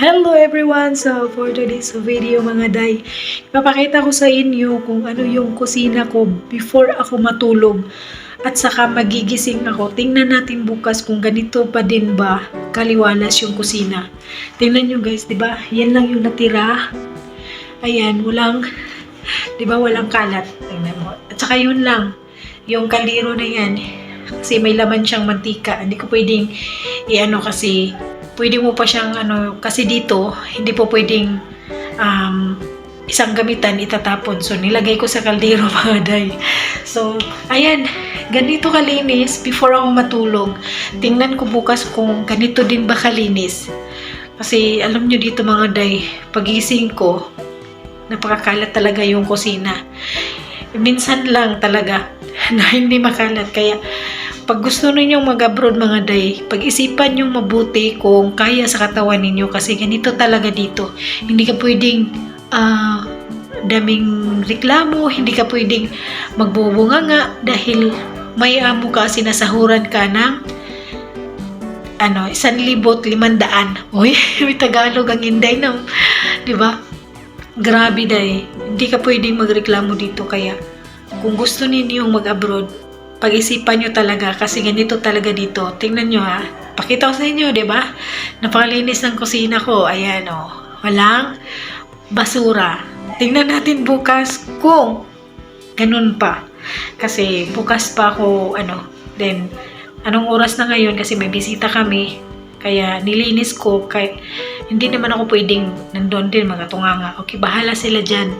Hello everyone! So for today's video mga day, ipapakita ko sa inyo kung ano yung kusina ko before ako matulog at saka magigising ako. Tingnan natin bukas kung ganito pa din ba kaliwalas yung kusina. Tingnan nyo guys, di ba? Yan lang yung natira. Ayan, di ba walang kalat. Tingnan mo. At saka yun lang, yung kaldero na yan. Kasi may laman siyang mantika. Hindi ko pwedeng kasi pwede mo pa siyang kasi dito hindi po pwedeng isang gamitan itatapon. So nilagay ko sa kaldero mga day. So ayan, ganito kalinis before ako matulog. Tingnan ko bukas kung ganito din ba kalinis. Kasi alam nyo dito mga day, pagising ko napakakalat talaga yung kusina. Minsan lang talaga na hindi makalat. Kaya pag gusto ninyong mag-abroad mga day, pag-isipan nyo mabuti kung kaya sa katawan ninyo kasi ganito talaga dito. Hindi ka pwedeng daming reklamo, hindi ka pwedeng magbubunganga dahil may amo ka, sinasahuran ka ng 1,500. Uy, may Tagalog ang Inday na, di ba? Grabe day, hindi ka pwedeng magreklamo dito. Kaya kung gusto ninyong mag-abroad, pag-isipan nyo talaga kasi ganito talaga dito. Tingnan nyo ha. Pakita ko sa inyo, di ba? Napakalinis ng kusina ko. Ayan o. Walang basura. Tingnan natin bukas kung ganun pa. Kasi bukas pa ako, then, anong oras na ngayon kasi may bisita kami. Kaya nilinis ko. Kaya hindi naman ako pwedeng nandun din mga tunganga. Okay, bahala sila dyan.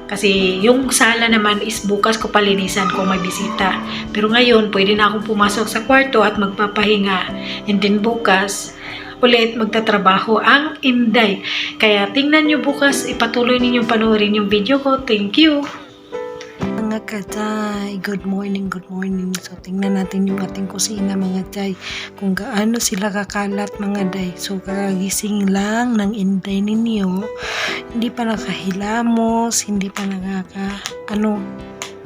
Kasi yung sala naman is bukas ko palinisan kung may bisita. Pero ngayon, pwede na akong pumasok sa kwarto at magpapahinga. And then bukas, ulit magtatrabaho ang Inday. Kaya tingnan nyo bukas, ipatuloy ninyong panoorin yung video ko. Thank you! Mga kachay, good morning. So tingnan natin yung ating kusina mga chay, kung gaano sila kakalat mga day. So kakagising lang ng Inday ninyo, hindi pa nakahilamos, hindi pa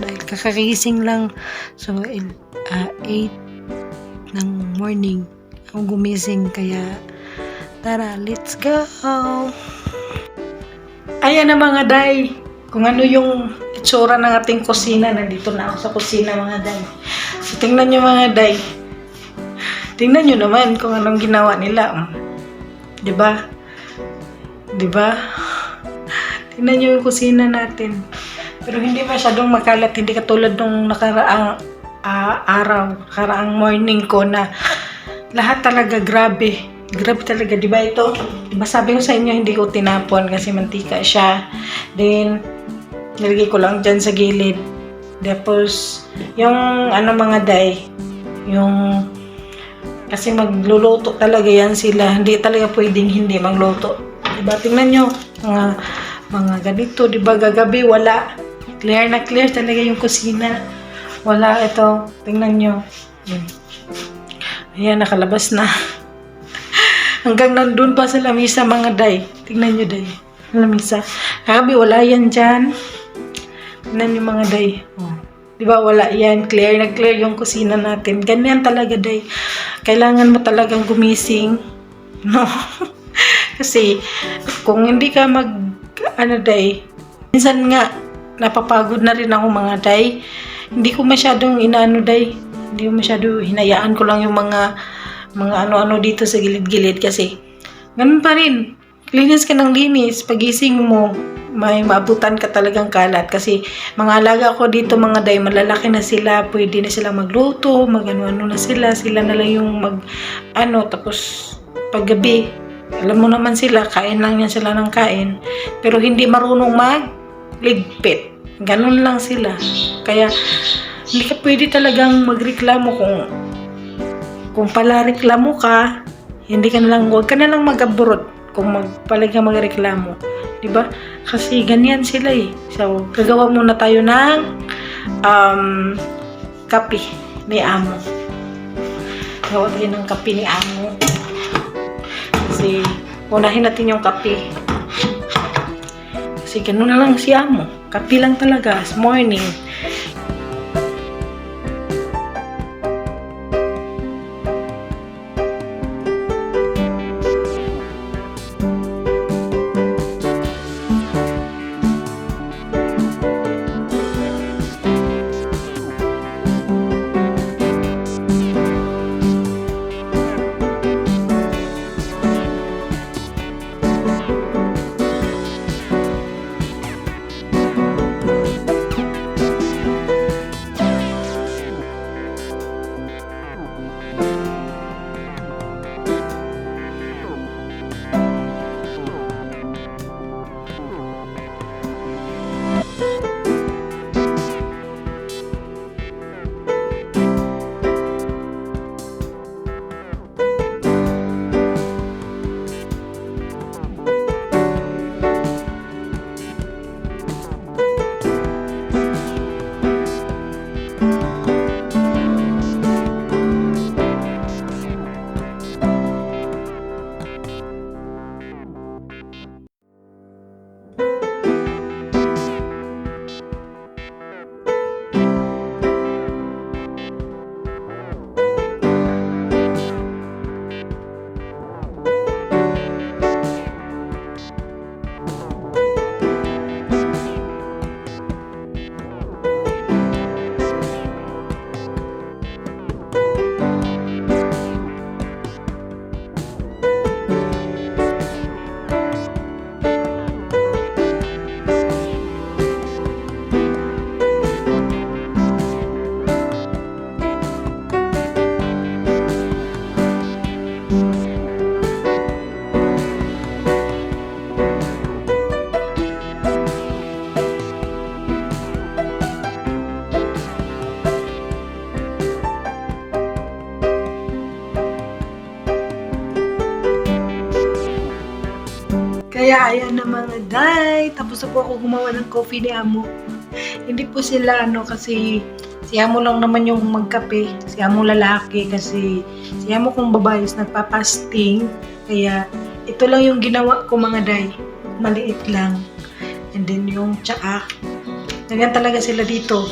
dahil kakagising lang. So 8 ng morning ako gumising, kaya tara, let's go! Ayan na mga day, kung ano yung itsura ng ating kusina. Nandito na ako sa kusina mga day. So tingnan nyo mga day. Tingnan nyo naman kung anong ginawa nila. Diba? Diba? Tingnan nyo yung kusina natin. Pero hindi masyadong makalat. Hindi katulad nung nakaraang nakaraang morning ko na lahat talaga grabe. Grabe talaga. Diba ito? Diba sabi ko sa inyo hindi ko tinapon kasi mantika siya. Then nilagay ko lang dyan sa gilid. Tapos, yung mga day, yung, kasi magluluto talaga yan sila. Hindi talaga pwedeng hindi magluto. Diba? Tingnan nyo, mga ganito, diba? Gagabi, wala. Clear na clear talaga yung kusina. Wala ito. Tingnan nyo. Ayan, nakalabas na. Hanggang nandun pa sa lamisa mga day. Tingnan nyo day. Lamisa. Kagabi, wala yan dyan. Tingnan yung mga day. Diba wala yan. Clear na clear yung kusina natin. Ganyan talaga day. Kailangan mo talagang gumising. No? Kasi kung hindi ka day, minsan nga napapagod na rin ako mga day. Hindi ko masyadong day. Hindi ko masyado, hinayaan ko lang yung mga dito sa gilid-gilid kasi ganun pa rin. Linis ka ng linis. Pagising mo, may maabutan ka talagang kalat kasi mga alaga ko dito mga day, malalaki na sila, pwede na silang magluto, mag-ano na sila na lang yung tapos paggabi, alam mo naman sila, kain lang yan sila ng kain, pero hindi marunong magligpit, ganun lang sila. Kaya hindi ka pwede talagang magreklamo. Kung pala reklamo ka, huwag ka na lang mag-abroad kung palaga magreklamo. Diba? Kasi ganyan sila eh. So, gagawa muna tayo ng kape ni amo. Gagawa tayo ng kape ni amo. Kasi, unahin natin yung kape. Kasi ganun na lang si amo. Kape lang talaga. Morning. Kaya ayan na mga day. Tapos na po ako gumawa ng coffee ni Amo. Hindi po sila kasi si Amo lang naman yung magkape. Si Amo lalaki kasi si Amo kung babae is nagpapasting. Kaya ito lang yung ginawa ko mga day. Maliit lang. And then yung tsaa. Ganyan talaga sila dito.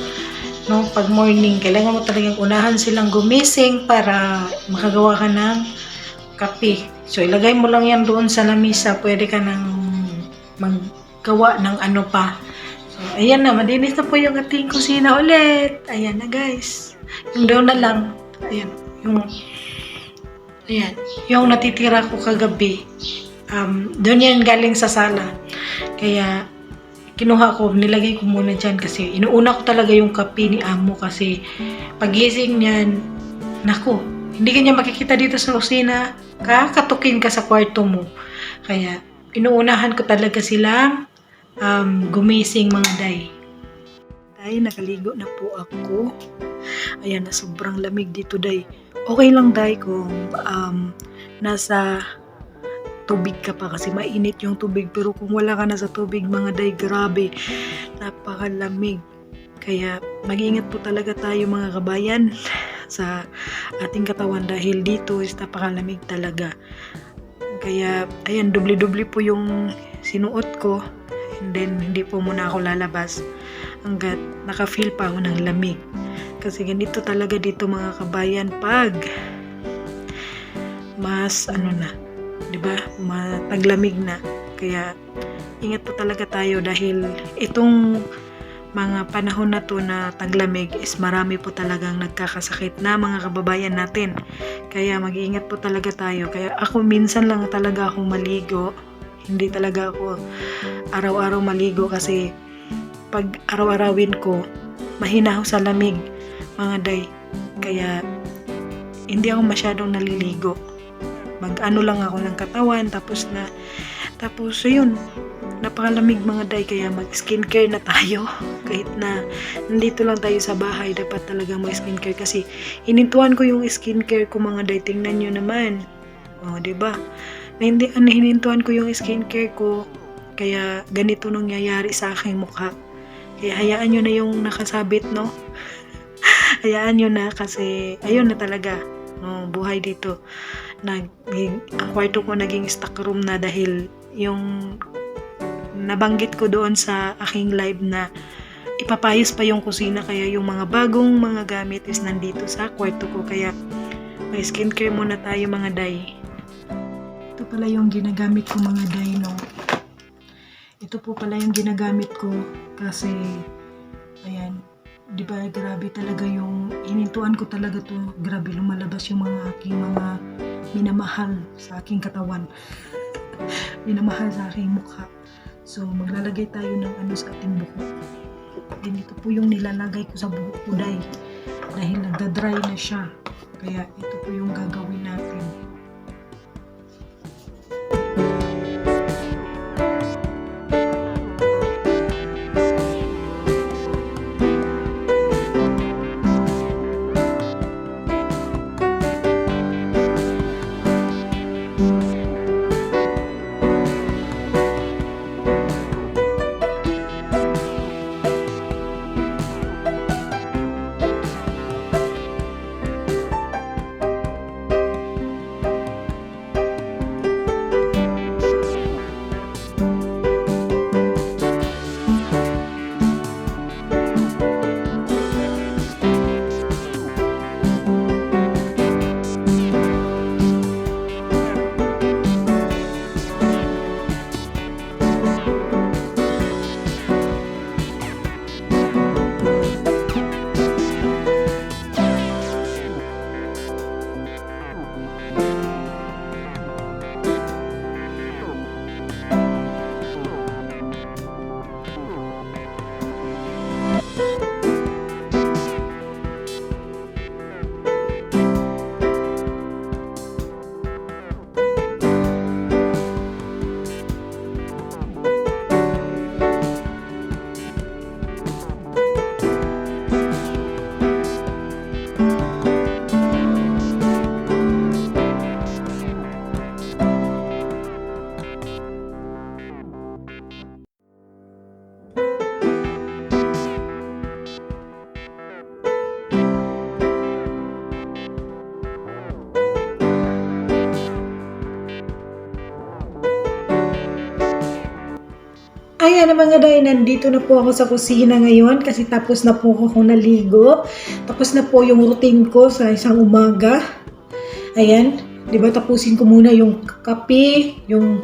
No, pag morning, kailangan mo talagang unahan silang gumising para makagawa ka ng kape. So, ilagay mo lang yan doon sa lamisa. Pwede ka nang maggawa ng ano pa. So, ayan na. Madinis na po yung ating kusina ulit. Ayan na, guys. Yung daw na lang. Ayan. Yung natitira ko kagabi. Doon yan galing sa sala. Kaya, kinuha ko, nilagay ko muna dyan kasi inuuna ko talaga yung kape ni Amo kasi pagising niyan, naku, hindi ka niya makikita dito sa kusina, kakatukin ka sa kwarto mo. Kaya, inuunahan ko talaga silang gumising mga day. Day, nakaligo na po ako. Ayan, na sobrang lamig dito, day. Okay lang, day, kung nasa tubig ka pa kasi mainit yung tubig, pero kung wala ka na sa tubig mga day, grabe, napakalamig. Kaya mag-iingat po talaga tayo mga kabayan sa ating katawan dahil dito is napakalamig talaga. Kaya ayan, doble-doble po yung sinuot ko, and then hindi po muna ako lalabas hanggat naka-feel pa ako ng lamig. Kasi ganito talaga dito mga kabayan pag mas diba, mataglamig na. Kaya ingat po talaga tayo dahil itong mga panahon na to na taglamig is marami po talagang nagkakasakit na mga kababayan natin. Kaya mag-iingat po talaga tayo. Kaya ako minsan lang talaga ako maligo. Hindi talaga ako araw-araw maligo kasi pag araw-arawin ko, mahina ako sa lamig mga day. Kaya hindi ako masyadong naliligo. Mag-ano lang ako ng katawan, tapos yun, napakalamig mga day, kaya mag-skincare na tayo. Kahit na nandito lang tayo sa bahay, dapat talaga mag-skincare kasi hinintuan ko yung skincare ko mga day, tingnan nyo naman. O, diba? Hinintuan ko yung skincare ko, kaya ganito nangyayari sa aking mukha. Kaya hayaan nyo na yung nakasabit, no? Hayaan nyo na kasi, ayun na talaga. Buhay dito. Ang kwarto ko naging stock room na dahil yung nabanggit ko doon sa aking live na ipapayos pa yung kusina, kaya yung mga bagong mga gamit is nandito sa kwarto ko, kaya may skincare muna tayo mga day. Ito pala yung ginagamit ko mga day, no? Ito po pala yung ginagamit ko kasi ayan, di ba, grabe talaga yung hinintuan ko talaga to. Grabe, lumalabas yung mga aking mga minamahal sa aking katawan. Minamahal sa aking mukha. So, maglalagay tayo ng sa ating buhok. Then, ito po yung nilalagay ko sa buhok ko dahil nagda-dry na siya. Kaya, ito po yung gagawin natin. Ayan na mga day, nandito na po ako sa kusina ngayon kasi tapos na po ako naligo. Tapos na po yung routine ko sa isang umaga. Ayan, di ba tapusin ko muna yung kape, yung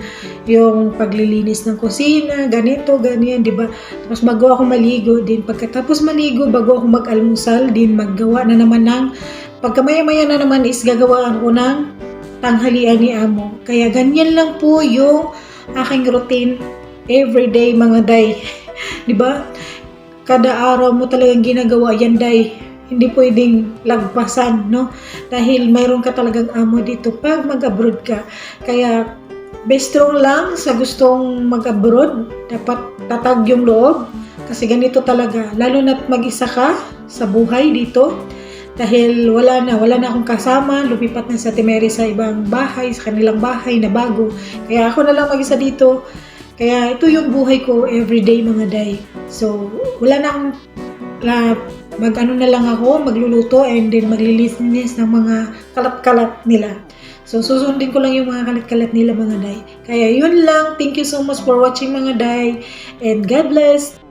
paglilinis ng kusina, ganito, ganyan, di ba? Tapos bago ako maligo din, pagkatapos maligo, bago ako mag-almusal din, maggawa na naman ng, pagka maya-maya na naman is gagawaan ko ng tanghalian ni Amo. Kaya ganyan lang po yung aking routine everyday mga day. Di ba? Kada araw mo talagang ginagawa yan day. Hindi pwedeng lagpasan, no? Dahil mayroon ka talagang amo dito pag mag-abroad ka. Kaya be strong lang sa gustong mag-abroad. Dapat tatag yung loob. Kasi ganito talaga. Lalo na't mag-isa ka sa buhay dito. Dahil wala na akong kasama. Lumipat na sa Timeri sa ibang bahay, sa kanilang bahay na bago. Kaya ako na lang mag-isa dito. Kaya ito yung buhay ko everyday mga day. So, wala na akong mag-ano na lang ako, magluluto and then maglilinis ng mga kalat-kalat nila. So, susundin ko lang yung mga kalat-kalat nila mga day. Kaya yun lang. Thank you so much for watching mga day. And God bless.